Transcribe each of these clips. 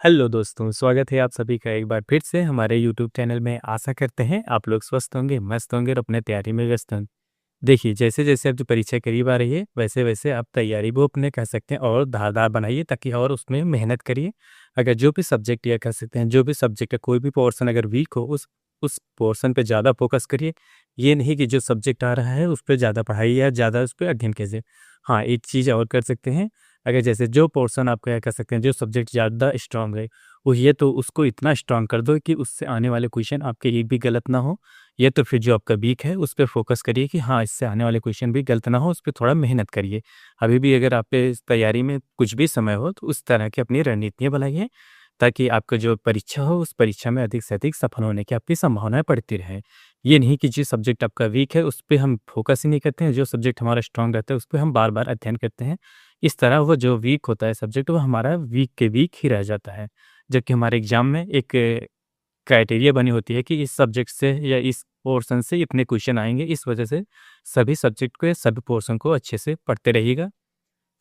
Hello दोस्तों, स्वागत है आप सभी का एक बार फिर से हमारे यूट्यूब चैनल में। आशा करते हैं आप लोग स्वस्थ होंगे, मस्त होंगे और अपने तैयारी में व्यस्त होंगे। देखिए, जैसे-जैसे अब जो परीक्षा करीब आ रही है, वैसे-वैसे आप तैयारी वो अपने कह सकते हैं और धारदार बनाइए ताकि और उसमें मेहनत करिए। अगर जो भी सब्जेक्ट या कह सकते हैं जो भी सब्जेक्ट है, कोई भी पोर्शन अगर वीक हो उस पोर्शन पे ज़्यादा फ़ोकस करिए। ये नहीं कि जो सब्जेक्ट आ रहा है उस पे ज़्यादा पढ़ाई या ज़्यादा उस पे अध्ययन कीजिए। हाँ, एक चीज़ और कर सकते हैं, अगर जैसे जो पोर्शन आप क्या कह सकते हैं जो सब्जेक्ट ज़्यादा स्ट्रॉन्ग है, वो ये तो उसको इतना स्ट्रॉन्ग कर दो कि उससे आने वाले क्वेश्चन आपके एक भी गलत ना हो। ये तो फिर जो आपका वीक है उस पे फ़ोकस करिए कि हाँ, इससे आने वाले क्वेश्चन भी गलत ना हो, उस पे थोड़ा मेहनत करिए। अभी भी अगर आप पे इस तैयारी में कुछ भी समय हो तो उस तरह की अपनी रणनीतियाँ बनाइए ताकि आपका जो परीक्षा हो उस परीक्षा में अधिक से अधिक सफल होने की आपकी संभावनाएँ बढ़ती रहें। ये नहीं कि जिस सब्जेक्ट आपका वीक है उस पे हम फ़ोकस ही नहीं करते हैं, जो सब्जेक्ट हमारा स्ट्रॉन्ग रहता है उस पे हम बार-बार अध्ययन करते हैं। इस तरह वो जो वीक होता है सब्जेक्ट वो हमारा वीक के वीक ही रह जाता है। जबकि हमारे एग्ज़ाम में एक क्राइटेरिया बनी होती है कि इस सब्जेक्ट से या इस पोर्शन से इतने क्वेश्चन आएँगे, इस वजह से सभी सब्जेक्ट को या सभी पोर्शन को अच्छे से पढ़ते रहिएगा।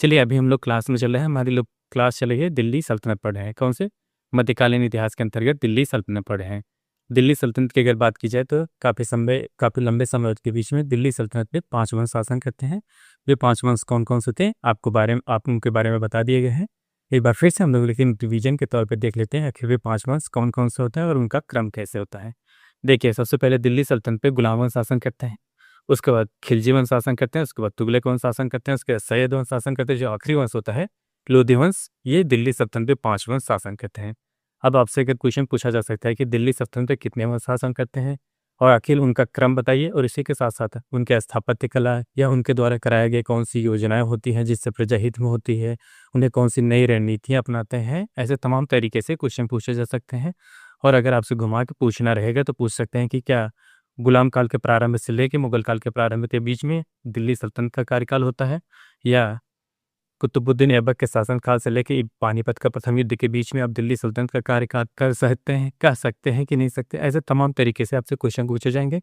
चलिए अभी हम लोग क्लास में चल रहे हैं, हमारी लोग क्लास चल रही है दिल्ली सल्तनत पढ़ रहे हैं। कौन से? मध्यकालीन इतिहास के अंतर्गत दिल्ली सल्तनत पढ़ रहे हैं। दिल्ली सल्तनत की अगर बात की जाए तो काफ़ी लंबे समय के बीच में दिल्ली सल्तनत पे 5 वंश शासन करते हैं। वे 5 वंश कौन-कौन से थे? आप उनके बारे में बता दिए गए हैं। एक बार फिर से हम लोग लेकिन रिवीजन के तौर पे देख लेते हैं आखिर वे 5 वंश कौन-कौन से होता है और उनका क्रम कैसे होता है। देखिए, सबसे पहले दिल्ली सल्तनत पे गुलाम वंश शासन करते हैं। उसके बाद खिलजी वंश शासन करते हैं, उसके बाद तुगलक वंश शासन करते हैं, उसके बाद सैयद वंश शासन करते हैं, जो आखिरी वंश होता है लोधी वंश, ये दिल्ली सल्तनत पे 5 वंश शासन करते हैं। अब आपसे अगर क्वेश्चन पूछा जा सकता है कि दिल्ली सल्तनत पे कितने वंश शासन करते हैं और आखिर उनका क्रम बताइए और इसी के साथ-साथ उनके स्थापत्य कला या उनके द्वारा कराए गए कौन-सी योजनाएँ होती हैं जिससे प्रजा हित में होती है, उन्हें कौन-सी नई रणनीतियाँ अपनाते हैं, ऐसे तमाम तरीके से क्वेश्चन पूछे जा सकते हैं। और अगर आपसे घुमा के पूछना रहेगा तो पूछ सकते हैं कि क्या गुलाम काल के प्रारंभ से लेके मुगल काल के प्रारंभ के बीच में दिल्ली सल्तनत का कार्यकाल होता है, या कुतुबुद्दीन ऐबक के शासनकाल से लेके पानीपत का प्रथम युद्ध के बीच में आप दिल्ली सल्तनत का कार्यकाल कह सकते हैं कि नहीं सकते? ऐसे तमाम तरीके से आपसे क्वेश्चन पूछे जाएँगे।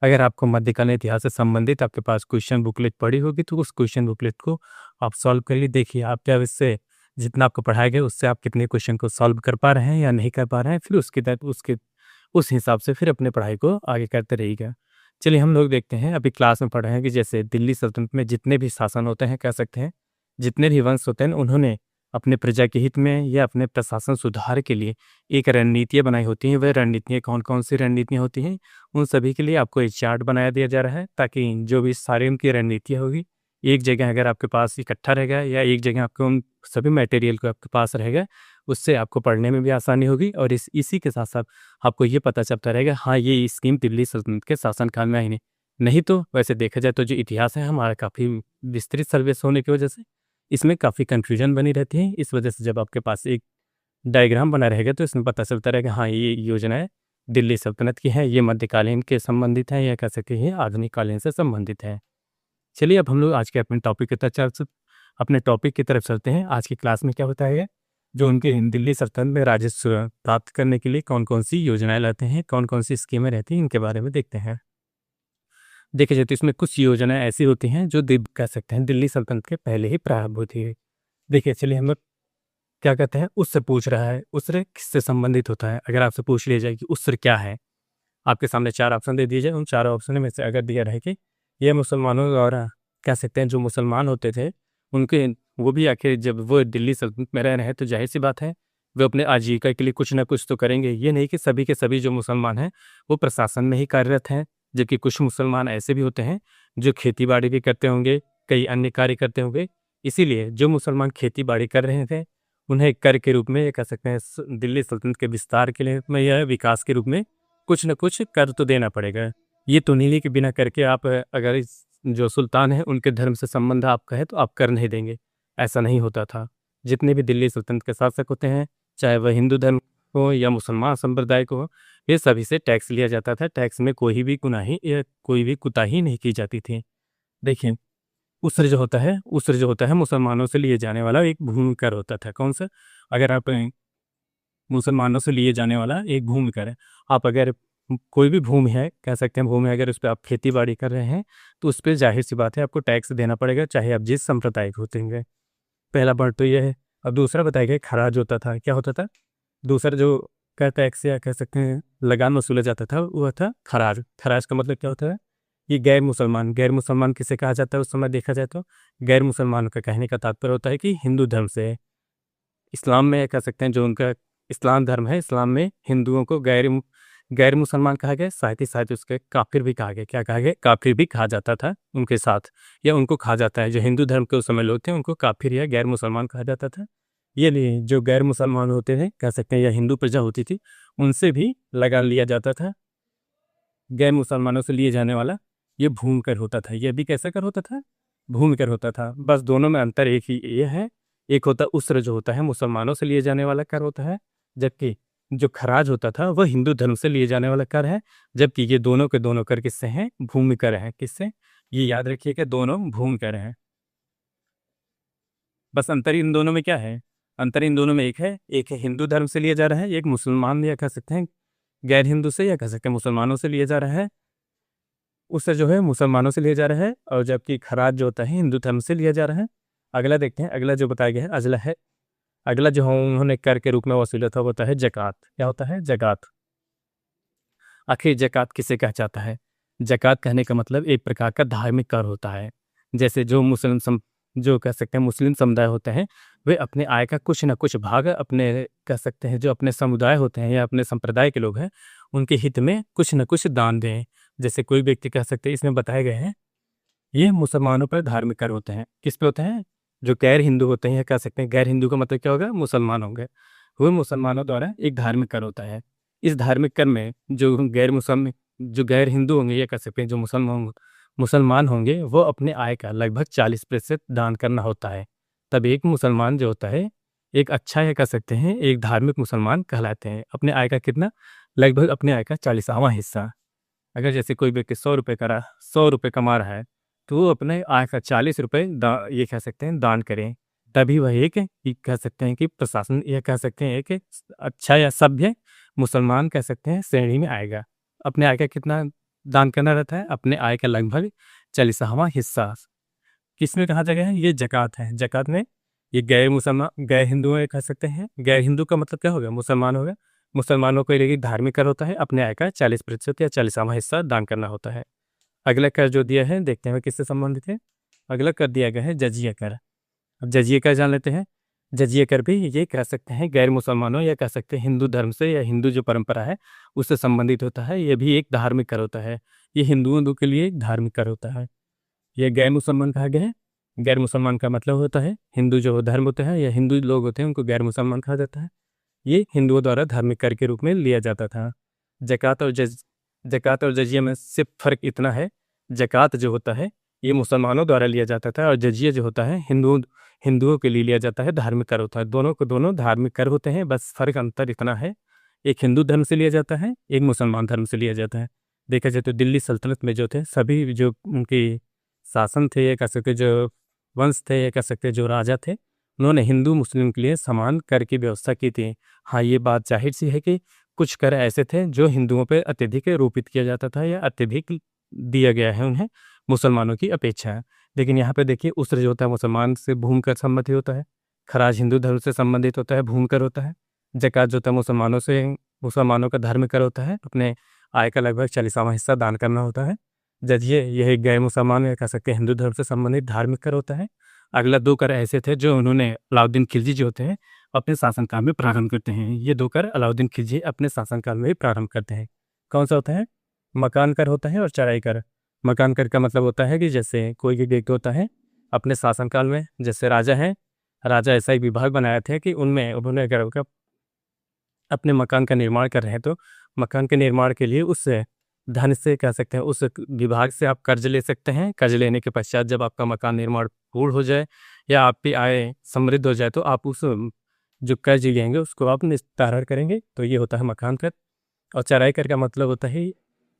अगर आपको मध्यकालीन इतिहास से संबंधित आपके पास क्वेश्चन बुकलेट पड़ी होगी तो उस क्वेश्चन बुकलेट को आप सॉल्व करिए। देखिए, आप क्या इससे जितना आपको पढ़ाया गया उससे आप कितने क्वेश्चन को सॉल्व कर पा रहे हैं या नहीं कर पा रहे हैं, फिर उसके उस हिसाब से फिर अपने पढ़ाई को आगे करते रहिएगा। चलिए हम लोग देखते हैं, अभी क्लास में पढ़ रहे हैं कि जैसे दिल्ली सल्तनत में जितने भी शासन होते हैं कह सकते हैं, जितने भी वंश होते हैं उन्होंने अपने प्रजा के हित में या अपने प्रशासन सुधार के लिए एक रणनीतियाँ बनाई होती हैं। वह रणनीतियाँ कौन-कौन सी रणनीतियाँ होती हैं, उन सभी के लिए आपको एक चार्ट बनाया दिया जा रहा है ताकि जो भी सारी उनकी रणनीतियाँ होगी, एक जगह अगर आपके पास इकट्ठा रहेगा या एक जगह आपको उन सभी मटेरियल को आपके पास रहेगा, उससे आपको पढ़ने में भी आसानी होगी और इसी के साथ-साथ आपको ये पता चलता रहेगा, हाँ, ये स्कीम दिल्ली सल्तनत के शासनकाल में आई नहीं। नहीं तो वैसे देखा जाए तो जो इतिहास है हमारा काफ़ी विस्तृत सर्विस होने की वजह से इसमें काफ़ी कन्फ्यूजन बनी रहती है। इस वजह से जब आपके पास एक डायग्राम बना रहेगा तो इसमें पता चलता रहेगा, हाँ, ये योजनाएँ दिल्ली सल्तनत की हैं, ये मध्यकालीन के संबंधित हैं या कह सकते हैं आधुनिक कालीन से संबंधित है। चलिए अब हम लोग आज के अपने टॉपिक की तरफ चलते हैं। आज की क्लास में क्या बताया गया, जो उनके दिल्ली सल्तनत में राजस्व प्राप्त करने के लिए कौन-कौन सी योजनाएँ लाते हैं, कौन-कौन सी स्कीमें रहती हैं, इनके बारे में देखते हैं। देखिए जाए तो इसमें कुछ योजनाएँ ऐसी होती हैं जो कह सकते हैं दिल्ली सल्तनत के पहले ही प्रारंभ हुई थी। देखिए चलिए हम लोग क्या कहते हैं, उससे पूछ रहा है, उससे किससे संबंधित होता है? अगर आपसे पूछ लिया जाए कि उससे क्या है? आपके सामने 4 ऑप्शन दे दिए जाए, उन चारों ऑप्शन में से अगर दिया रहे कि ये मुसलमानों द्वारा कह सकते हैं जो मुसलमान होते थे, उनके वो भी आखिर जब वो दिल्ली सल्तनत में रह रहे हैं, तो ज़ाहिर-सी बात है, वो अपने आजीविका के लिए कुछ न कुछ तो करेंगे। ये नहीं कि सभी के सभी जो मुसलमान हैं, वो प्रशासन में ही कार्यरत हैं, जबकि कुछ मुसलमान ऐसे भी होते हैं, जो खेती-बाड़ी भी करते होंगे, कई अन्य कार्य करते होंगे। इसीलिए जो मुसलमान खेती-बाड़ी कर रहे थे, उन्हें कर के रूप में ये कह सकते हैं दिल्ली सल्तनत के विस्तार के लिए में या विकास के रूप में कुछ न कुछ कर तो देना पड़ेगा। ये तो नहीं है कि बिना कर के आप अगर इस जो सुल्तान हैं उनके धर्म से संबंध आपका है तो आप कर नहीं देंगे, ऐसा नहीं होता था। जितने भी दिल्ली सल्तनत के शासक होते हैं, चाहे वह हिंदू धर्म हो या मुसलमान संप्रदाय को हो, ये सभी से टैक्स लिया जाता था। टैक्स में कोई भी गुनाही या कोई भी कुताही नहीं की जाती थी। देखिए, उसर जो होता है मुसलमानों से लिए जाने वाला एक भूमि कर होता था। कौन-सा? अगर आप मुसलमानों से लिए जाने वाला एक भूमि कर है। आप अगर कोई भी भूमि है, कह सकते हैं भूमि अगर उस पे आप खेती-बाड़ी कर रहे हैं, तो उस पे ज़ाहिर-सी बात है आपको टैक्स देना पड़ेगा, चाहे आप जिस संप्रदाय के होते होंगे। पहला पॉइंट तो ये है। अब दूसरा बताया गया खराज होता था। क्या होता था? दूसरा जो कर टैक्स या कह सकते हैं लगान वसूला जाता था वो था खराज। खराज का मतलब क्या होता है? ये गैर मुसलमान किसे कहा जाता है उस समय देखा जाए तो? गैर मुसलमान का कहने का तात्पर्य होता है कि हिंदू धर्म से, इस्लाम में कह सकते हैं जो उनका इस्लाम धर्म है, इस्लाम में हिंदुओं को गैर मुसलमान कहा गया, साथ ही साथ उसके काफिर भी कहा गया। क्या कहा गया? काफिर भी कहा जाता था उनके साथ, या उनको कहा जाता है। जो हिंदू धर्म के उस समय लोग थे उनको काफिर या गैर मुसलमान कहा जाता था। ये नहीं, जो गैर मुसलमान होते थे कह सकते हैं या हिंदू प्रजा होती थी, उनसे भी लगा लिया जाता था। गैर मुसलमानों से लिए जाने वाला ये भूमि कर होता था। ये भी कैसा कर होता था? भूमि कर होता था। बस दोनों में अंतर एक ही ये है, एक होता उसर जो होता है मुसलमानों से लिए जाने वाला कर होता है, जबकि जो खराज होता था वह हिंदू धर्म से लिए जाने वाला कर है। जबकि ये दोनों के दोनों कर किससे हैं? भूमि कर हैं। किससे? ये याद रखिए कि दोनों भूमि कर हैं। बस अंतर इन दोनों में क्या है? अंतर इन दोनों में एक है हिंदू धर्म से लिया जा रहा है, एक मुसलमान या कह सकते हैं गैर हिंदू से या कह सकते हैं मुसलमानों से लिया जा रहा है। उससे जो है मुसलमानों से लिया जा रहा है, और जबकि खराज जो होता है हिंदू धर्म से लिया जा रहा है। अगला देखते हैं, अगला जो बताया गया है अगला जो उन्होंने कर के रूप में वसूला था वो होता है जकात। क्या होता है? जकात। आखिर जकात किसे कहा जाता है? जकात कहने का मतलब एक प्रकार का धार्मिक कर होता है। जैसे जो कह सकते हैं मुस्लिम समुदाय होते हैं, वे अपने आय का कुछ न कुछ भाग अपने कह सकते हैं जो अपने समुदाय होते हैं या अपने संप्रदाय के लोग हैं उनके हित में कुछ न कुछ दान दें। जैसे कोई व्यक्ति कह सकते हैं, इसमें बताए गए हैं ये मुसलमानों पर धार्मिक कर होते हैं। किस पे होते हैं? जो गैर हिंदू होते हैं, या कह सकते हैं गैर हिंदू का मतलब क्या होगा? मुसलमान होंगे। वो मुसलमानों द्वारा एक धार्मिक कर होता है। इस धार्मिक कर में जो गैर हिंदू होंगे, या कह सकते हैं जो मुसलमान होंगे, वो अपने आय का लगभग 40% दान करना होता है। तब एक मुसलमान जो होता है एक अच्छा, या कह सकते हैं एक धार्मिक मुसलमान कहलाते हैं। अपने आय का कितना? लगभग अपने आय का 40वां हिस्सा। अगर जैसे कोई व्यक्ति 100 रुपये कमा रहा है, तो वो अपने आय का 40 रुपये ये कह सकते हैं दान करें। तभी वह एक कह सकते हैं कि प्रशासन, या कह सकते हैं एक अच्छा या सभ्य मुसलमान कह सकते हैं श्रेणी में आएगा। अपने आय का कितना दान करना रहता है? अपने आय का लगभग 40वां हिस्सा। किसमें कहा गया है? ये जकात है। जकात में ये गैर हिंदू कह सकते हैं। गैर हिंदू का मतलब क्या होगा? मुसलमान होगा। मुसलमानों को ये धार्मिक कर होता है, अपने आय का 40% या 40वां हिस्सा दान करना होता है। अगला कर जो दिया है देखते हैं किससे संबंधित है। अगला कर दिया गया है जजिया कर। अब जजिया कर जान लेते हैं। जजिया कर भी ये कह सकते हैं गैर मुसलमानों या कह सकते हैं हिंदू धर्म से या हिंदू जो परंपरा है उससे संबंधित होता है। ये भी एक धार्मिक कर होता है। ये हिंदुओं के लिए एक धार्मिक कर होता है। ये गैर मुसलमान कहा गया है। गैर मुसलमान का मतलब होता है हिंदू जो धर्म होते हैं या हिंदू लोग होते हैं उनको गैर मुसलमान कहा जाता है। ये हिंदुओं द्वारा धार्मिक कर के रूप में लिया जाता था। जकात और जकात और जजिया में सिर्फ फर्क इतना है, जकात जो होता है ये मुसलमानों द्वारा लिया जाता था, और जजिया जो होता है हिंदुओं के लिए लिया जाता है, धार्मिक कर होता है। दोनों को दोनों धार्मिक कर होते हैं, बस फर्क अंतर इतना है, एक हिंदू धर्म से लिया जाता है, एक मुसलमान धर्म से लिया जाता है। देखा जाए तो दिल्ली सल्तनत में जो थे सभी जो उनकी शासन थे, या कह सकते जो वंश थे, या कह सकते जो राजा थे, उन्होंने हिंदू मुस्लिम के लिए समान कर की व्यवस्था की थी। हाँ, ये बात जाहिर सी है कि कुछ कर ऐसे थे जो हिंदुओं पे अत्यधिक रोपित किया जाता था या अत्यधिक दिया गया है उन्हें मुसलमानों की अपेक्षा। लेकिन यहाँ पे देखिए उसर जो होता है मुसलमान से भूमि कर संबंधित होता है, खराज हिंदू धर्म से संबंधित होता है, भूमि कर होता है। जकात जो होता है मुसलमानों का धार्मिक कर होता है, अपने आय का लगभग 40वां हिस्सा दान करना होता है। जजिए यह एक गैर मुसलमान या कह सकते हैं हिंदू धर्म से संबंधित धार्मिक कर होता है। अगला दो कर ऐसे थे जो उन्होंने अलाउद्दीन खिलजी जो होते हैं अपने शासनकाल में प्रारंभ करते हैं। ये दो कर अलाउद्दीन खिलजी अपने शासनकाल में ही प्रारंभ करते हैं। कौन सा होता है? मकान कर होता है और चराई कर। मकान कर का मतलब होता है कि जैसे कोई भी व्यक्ति होता है अपने शासनकाल में, जैसे राजा है, राजा ऐसा ही विभाग बनाया था कि उनमें उन्होंने अगर अपने मकान का निर्माण कर रहे हैं तो मकान के निर्माण के लिए उस धन से कह सकते हैं उस विभाग से आप कर्ज ले सकते हैं। कर्ज लेने के पश्चात जब आपका मकान निर्माण पूर्ण हो जाए या आपकी आय समृद्ध हो जाए तो आप उस जो कर्ज लेंगे उसको आप निस्तारण करेंगे। तो ये होता है मकान कर। और चराई कर का मतलब होता है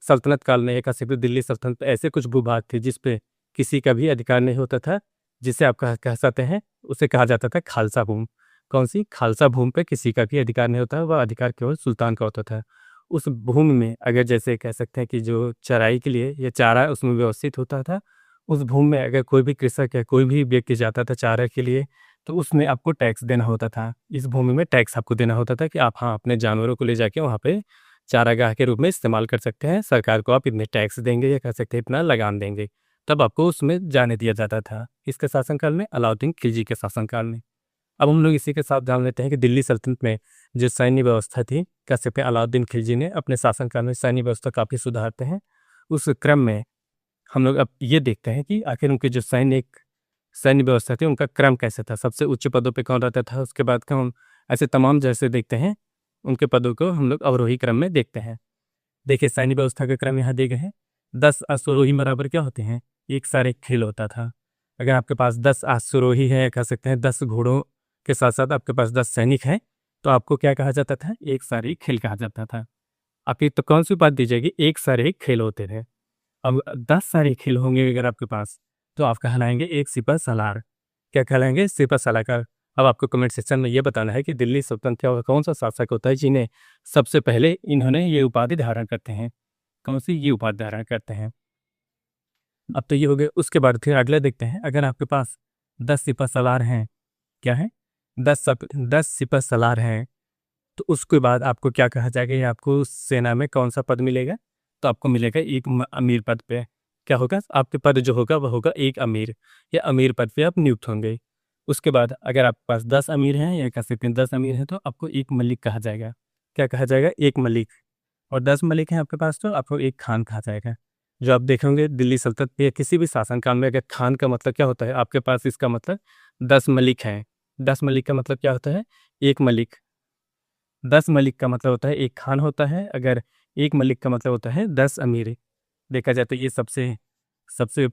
सल्तनत काल में एक सिर्फ दिल्ली सल्तनत ऐसे कुछ भूभाग थे जिस पे किसी का भी अधिकार नहीं होता था, जिसे आप कह सकते हैं उसे कहा जाता था खालसा भूमि। कौन सी? खालसा भूमि पे किसी का भी अधिकार नहीं होता, वह अधिकार केवल सुल्तान का होता था। उस भूमि में अगर जैसे कह सकते हैं कि जो चराई के लिए या चारा उसमें व्यवस्थित होता था, उस भूमि में अगर कोई भी कृषक या कोई भी व्यक्ति जाता था चारा के लिए तो उसमें आपको टैक्स देना होता था। इस भूमि में टैक्स आपको देना होता था कि आप हाँ, अपने जानवरों को ले जाके वहाँ पे चारागाह के रूप में इस्तेमाल कर सकते हैं। सरकार को आप इतने टैक्स देंगे या कह सकते हैं इतना लगान देंगे, तब आपको उसमें जाने दिया जाता था। किसके शासनकाल में? अलाउद्दीन खिलजी के शासनकाल में। अब हम लोग इसी के साथ जान लेते हैं कि दिल्ली सल्तनत में जो सैन्य व्यवस्था थी, कह सकते हैं अलाउद्दीन खिलजी ने अपने शासनकाल में सैन्य व्यवस्था काफ़ी सुधारते हैं। उस क्रम में हम लोग अब ये देखते हैं कि आखिर उनकी जो सैन्य व्यवस्था थी, उनका क्रम कैसे था, सबसे उच्च पदों पे कौन रहता था, उसके बाद कौन, ऐसे तमाम जैसे देखते हैं, उनके पदों को हम लोग अवरोही क्रम में देखते हैं। देखिए सैन्य व्यवस्था का क्रम यहाँ दिए गए हैं। 10 अश्वरोही बराबर क्या होते हैं? एक सार एक खेल होता था। अगर आपके पास 10 अश्वरोही है, कह सकते हैं 10 घोड़ों के साथ-साथ आपके पास 10 सैनिक हैं, तो आपको क्या कहा जाता था? एक सार एक खेल कहा जाता था। आपकी तो कौन-सी बात दी जाएगी? एक सार एक खेल होते थे। अब 10 सारे खेल होंगे अगर आपके पास, तो आप कहलाएँगे एक सिपह सलार। क्या कहलाएँगे? सिपह सलाहकार। अब आपको कमेंट सेक्शन में ये बताना है कि दिल्ली सल्तनत का कौन-सा शासक होता है जिन्हें सबसे पहले इन्होंने ये उपाधि धारण करते हैं? कौन-सी ये उपाधि धारण करते हैं? अब तो ये हो गए, उसके बाद फिर अगला देखते हैं। अगर आपके पास 10 सिपह सलार हैं, क्या है? 10 सिपह सलार हैं, तो उसके बाद आपको क्या कहा जाएगा या आपको सेना में कौन-सा पद मिलेगा? तो आपको मिलेगा एक अमीर पद पे। क्या होगा? आपके पद जो होगा वह होगा एक अमीर, या अमीर पद पे आप नियुक्त होंगे। उसके बाद अगर आपके पास 10 अमीर हैं या कह सकते हैं 10 अमीर हैं, तो आपको एक मलिक कहा जाएगा। क्या कहा जाएगा? एक मलिक। और 10 मलिक हैं आपके पास, तो आपको एक खान कहा जाएगा। जो आप देखेंगे दिल्ली सल्तनत पे या किसी भी शासनकाल में अगर खान का मतलब क्या होता है? आपके पास इसका मतलब 10 मलिक हैं। 10 मलिक का मतलब क्या होता है? एक मलिक। 10 मलिक का मतलब होता है एक खान होता है, अगर एक मलिक का मतलब होता है 10 अमीर। देखा जाए तो ये सबसे सबसे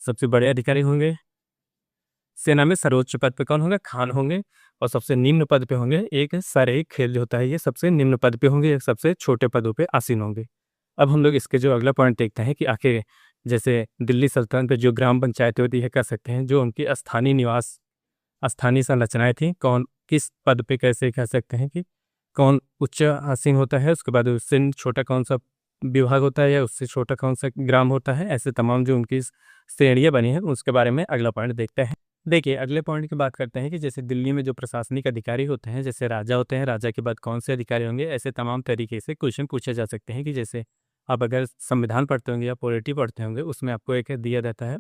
सबसे बड़े अधिकारी होंगे। सेना में सर्वोच्च पद पे कौन होंगे? खान होंगे। और सबसे निम्न पद पे होंगे एक सर-ए-खेल जो होता है, ये सबसे निम्न पद पे होंगे, ये सबसे छोटे पदों पे आसीन होंगे। अब हम लोग इसके जो अगला पॉइंट देखते हैं कि आखिर जैसे दिल्ली सल्तनत पे जो ग्राम पंचायतें होती है, कह सकते हैं जो उनकी स्थानीय निवास, स्थानीय संरचनाएँ थी, कौन किस पद पे कैसे कह सकते हैं कि कौन उच्च आसीन होता है, उसके बाद उससे छोटा कौन-सा विभाग होता है या उससे छोटा कौन-सा ग्राम होता है, ऐसे तमाम जो उनकी श्रेणियाँ बनी हैं, उसके बारे में अगला पॉइंट देखते हैं। देखिए, अगले पॉइंट की बात करते हैं कि जैसे दिल्ली में जो प्रशासनिक अधिकारी होते हैं, जैसे राजा होते हैं, राजा के बाद कौन से अधिकारी होंगे, ऐसे तमाम तरीके से क्वेश्चन पूछे जा सकते हैं कि जैसे आप अगर संविधान पढ़ते होंगे या पॉलिटी पढ़ते होंगे, उसमें आपको एक दिया रहता है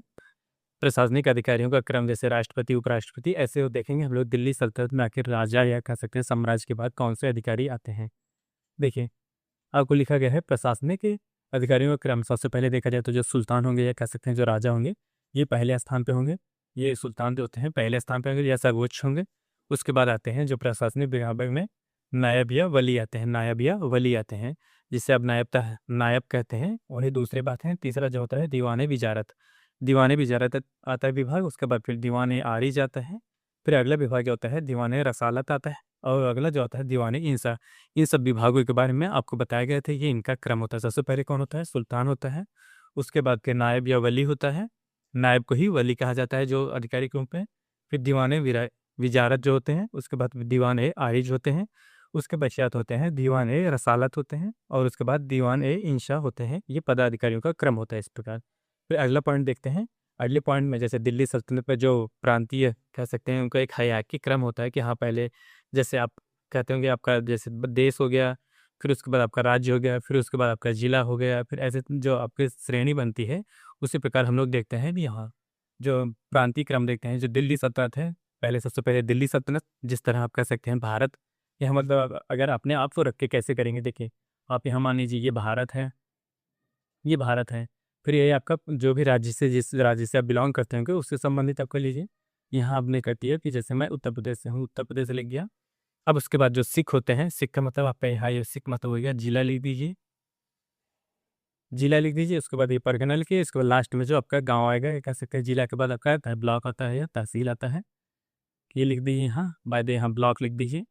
प्रशासनिक अधिकारियों का क्रम, जैसे राष्ट्रपति, उपराष्ट्रपति, ऐसे वो देखेंगे हम लोग दिल्ली सल्तनत में आखिर राजा या कह सकते हैं साम्राज्य के बाद कौन से अधिकारी आते हैं। देखिए, आपको लिखा गया है प्रशासनिक अधिकारियों का क्रम। सबसे पहले देखा जाए तो जो सुल्तान होंगे या कह सकते हैं जो राजा होंगे, ये पहले स्थान पे होंगे। ये सुल्तान जो होते हैं पहले स्थान पे होंगे या सर्वोच्च होंगे। उसके बाद आते हैं जो प्रशासनिक विभाग में नायब या वली आते हैं, नायब या वली आते हैं, जिसे अब नायब कहते हैं। और ये दूसरी बात है। तीसरा जो होता है दीवान विजारत। दीवान विजारत आता है विभाग, उसके बाद फिर दीवान आरिज आता है। फिर अगला विभाग क्या होता है? दीवान रसालत आता है। और अगला जो होता है दीवान इंसा। इन सब विभागों के बारे में आपको बताया गया था, ये इनका क्रम होता है। सबसे पहले कौन होता है? सुल्तान होता है। उसके बाद फिर नायब या वली होता है। नायब को ही वली कहा जाता है जो अधिकारी के रूप में। फिर दीवान विजारत जो होते हैं, उसके बाद दीवान आरिज होते हैं। उसके पश्चात होते हैं दीवान रसालत होते हैं, और उसके बाद दीवान इंशा होते हैं। ये पदाधिकारियों का क्रम होता है इस प्रकार। फिर अगला पॉइंट देखते हैं। अगले पॉइंट में जैसे दिल्ली सल्तनत में जो प्रांतीय कह सकते हैं उनका एक हयाकी क्रम होता है कि हाँ, पहले जैसे आप कहते होंगे आपका जैसे देश हो गया, फिर उसके बाद आपका राज्य हो गया, फिर उसके बाद आपका ज़िला हो गया, फिर ऐसे जो आपकी श्रेणी बनती है, उसी प्रकार हम लोग देखते हैं भी यहाँ जो प्रांतीय क्रम देखते हैं। जो दिल्ली सल्तनत है, पहले सबसे पहले दिल्ली सल्तनत, जिस तरह आप कह सकते हैं भारत, यहाँ मतलब अगर अपने आप को रख के कैसे करेंगे, देखिए आप यहाँ मान लीजिए ये भारत है, ये भारत है। फिर ये आपका जो भी राज्य से, जिस राज्य से आप बिलॉन्ग करते होंगे उससे संबंधित आप कर लीजिए। यहाँ आपने कर दिया कि जैसे मैं उत्तर प्रदेश से हूँ, उत्तर प्रदेश लिख दिया। अब उसके बाद जो सिख होते हैं, सिख का मतलब आपका यहाँ ये सिख मतलब हो गया जिला लिख दीजिए, जिला लिख दीजिए। उसके बाद ये परगना लिखिए। इसके बाद लास्ट में जो आपका गाँव आएगा, ये कह सकते हैं जिला के बाद आपका ब्लॉक आता है या तहसील आता है, ये लिख दीजिए यहाँ, बाय द यहाँ ब्लॉक लिख दीजिए।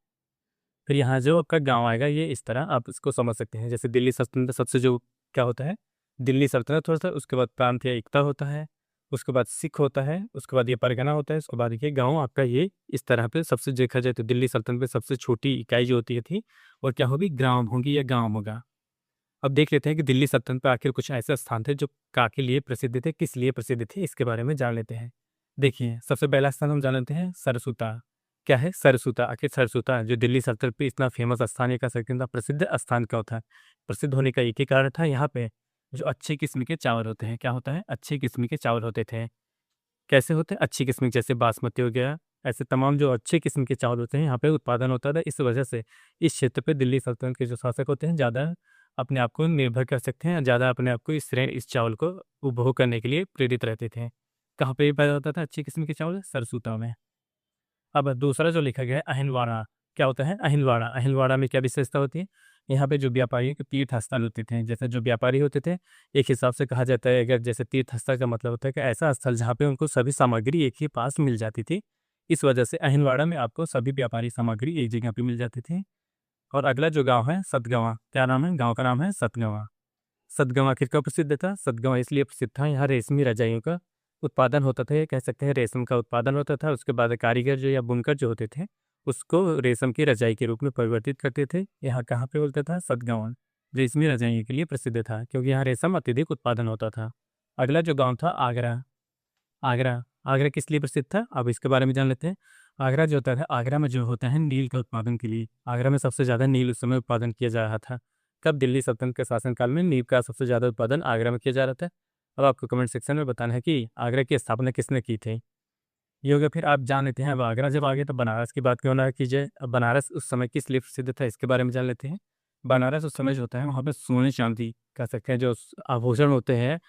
फिर यहाँ जो आपका गाँव आएगा, ये इस तरह आप इसको समझ सकते हैं। जैसे दिल्ली सल्तनत सबसे जो क्या होता है, दिल्ली सल्तनत होता है, उसके बाद प्रांत या एकता होता है, उसके बाद सिख होता है, उसके बाद ये परगना होता है, उसके बाद ये गाँव आपका, ये इस तरह पे सबसे देखा जाए तो दिल्ली सल्तनत में सबसे छोटी इकाई जो होती है थी, और क्या होगी? ग्राम होगी या गाँव होगा। अब देख लेते हैं कि दिल्ली सल्तनत पे आखिर कुछ ऐसे स्थान थे जो काके लिए प्रसिद्ध थे, किस लिए प्रसिद्ध थे, इसके बारे में जान लेते हैं। देखिए, सबसे पहला स्थान हम जान लेते हैं सरसूता। क्या है सरसूता? आखिर सरसूता जो दिल्ली सल्तनत पे इतना फ़ेमस स्थान, ये कह सकते हैं इतना प्रसिद्ध स्थान क्यों था? प्रसिद्ध होने का एक ही कारण था, यहाँ पे जो अच्छी किस्म के चावल होते हैं, क्या होता है? अच्छी किस्म के चावल होते थे। कैसे होते हैं? अच्छी किस्म के, जैसे बासमती हो गया, ऐसे तमाम जो अच्छे किस्म के चावल होते हैं, यहाँ पे उत्पादन होता था। इस वजह से इस क्षेत्र पे दिल्ली सल्तनत के जो शासक होते हैं, ज़्यादा अपने आप को निर्भर कर सकते हैं, ज़्यादा अपने आप को इस चावल को उपभोग करने के लिए प्रेरित रहते थे। कहाँ पे ये पैदा होता था अच्छी किस्म के चावल? सरसूता में। अब दूसरा जो लिखा गया है अहिंदवाड़ा, क्या होता है? अहिंदवाड़ा। अहिंदवाड़ा में क्या विशेषता होती है? यहाँ पे जो व्यापारियों के तीर्थ स्थल होते थे, जैसे जो व्यापारी होते थे, एक हिसाब से कहा जाता है, अगर जैसे तीर्थ स्थल का मतलब होता है कि ऐसा स्थल जहाँ पे उनको सभी सामग्री एक ही पास मिल जाती थी। इस वजह से अहिंदवाड़ा में आपको सभी व्यापारी सामग्री एक जगह पे मिल जाती थी। और अगला जो गाँव है सतगवां, क्या नाम है? गाँव का नाम है सतगवां। सतगवां किस का प्रसिद्ध था? सतगवां इसलिए प्रसिद्ध था, यहाँ रेशमी रजाइयों का उत्पादन होता था, ये कह सकते हैं रेशम का उत्पादन होता था। उसके बाद कारीगर जो या बुनकर जो होते थे, उसको रेशम की रजाई के रूप में परिवर्तित करते थे। यहाँ कहाँ पे बोलता था? सतगवां। रेशमी रजाइयों के लिए प्रसिद्ध था, क्योंकि यहाँ रेशम अत्यधिक उत्पादन होता था। अगला जो गाँव था आगरा। आगरा, आगरा किस लिए प्रसिद्ध था? अब इसके बारे में जान लेते हैं। आगरा जो होता है, आगरा में जो होता है नील का उत्पादन के लिए, आगरा में सबसे ज़्यादा नील उस समय उत्पादन किया जा रहा था। कब? दिल्ली सल्तनत के शासनकाल में नील का सबसे ज़्यादा उत्पादन आगरा में किया जा रहा था। अब आपको कमेंट सेक्शन में बताना है कि आगरा की स्थापना किसने की थी? ये हो गया। फिर आप जान लेते हैं, अब आगरा जब आ गया तो बनारस की बात क्यों ना कीजिए। अब बनारस उस समय किस लिए प्रसिद्ध था, इसके बारे में जान लेते हैं। बनारस उस समय जो होता है, वहाँ पे सोने चांदी कह सकते हैं जो आभूषण होते हैं,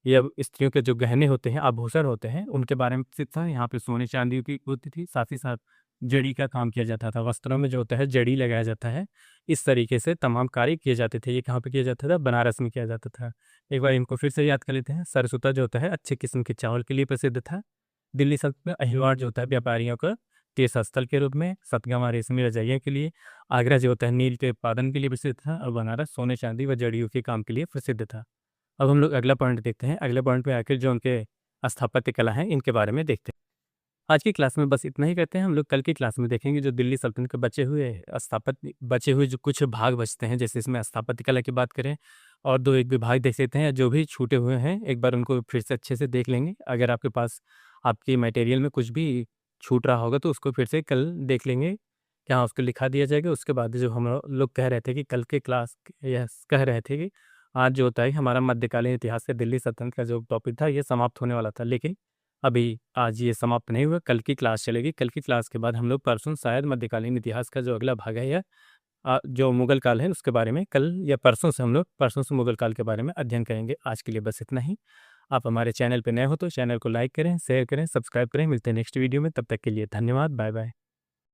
या स्त्रियों के जो गहने होते हैं, आभूषण होते हैं, उनके बारे में प्रसिद्ध था। यहाँ पे सोने चांदी की होती थी, साथ ही साथ जड़ी का काम किया जाता था। वस्त्रों में जो होता है जड़ी लगाया जाता है। इस तरीके से तमाम कार्य किए जाते थे। ये कहाँ पे किया जाता था? बनारस में किया जाता था। एक बार इनको फिर से याद कर लेते हैं। सरसूता जो होता है अच्छे किस्म के चावल के लिए प्रसिद्ध था। दिल्ली सल्तनत में अहिलवाड़ जो होता है व्यापारियों का तीर्थ स्थल के रूप में, सतगवां रेशमी रजाइयों के लिए, आगरा जो होता है नील के उत्पादन के लिए प्रसिद्ध था, और बनारस सोने चांदी व जड़ियों के काम के लिए प्रसिद्ध था। अब हम लोग अगला पॉइंट देखते हैं। अगले पॉइंट पे आखिर जो उनके स्थापत्य कला है, इनके बारे में देखते हैं। आज की क्लास में बस इतना ही करते हैं। हम लोग कल की क्लास में देखेंगे जो दिल्ली सल्तनत के बचे हुए जो कुछ भाग बचते हैं, जैसे इसमें स्थापत्य कला की बात करें, और 2 एक विभाग देख लेते हैं जो भी छूटे हुए हैं, एक बार उनको फिर से अच्छे से देख लेंगे। अगर आपके पास आपके मटेरियल में कुछ भी छूट रहा होगा तो उसको फिर से कल देख लेंगे, यहाँ उसको लिखा दिया जाएगा। उसके बाद जो हम लोग कह रहे थे कि कल के क्लास यस कह रहे थे कि आज जो होता है हमारा मध्यकालीन इतिहास से दिल्ली सल्तनत का जो टॉपिक था ये समाप्त होने वाला था, लेकिन अभी आज ये समाप्त नहीं हुआ, कल की क्लास चलेगी। कल की क्लास के बाद हम लोग परसों शायद मध्यकालीन इतिहास का जो अगला भाग है, या जो मुगल काल है उसके बारे में कल या परसों से हम लोग परसों से मुगल काल के बारे में अध्ययन करेंगे। आज के लिए बस इतना ही। आप हमारे चैनल पे नए हो तो चैनल को लाइक करें, शेयर करें, सब्सक्राइब करें। मिलते हैं नेक्स्ट वीडियो में, तब तक के लिए धन्यवाद। Bye bye.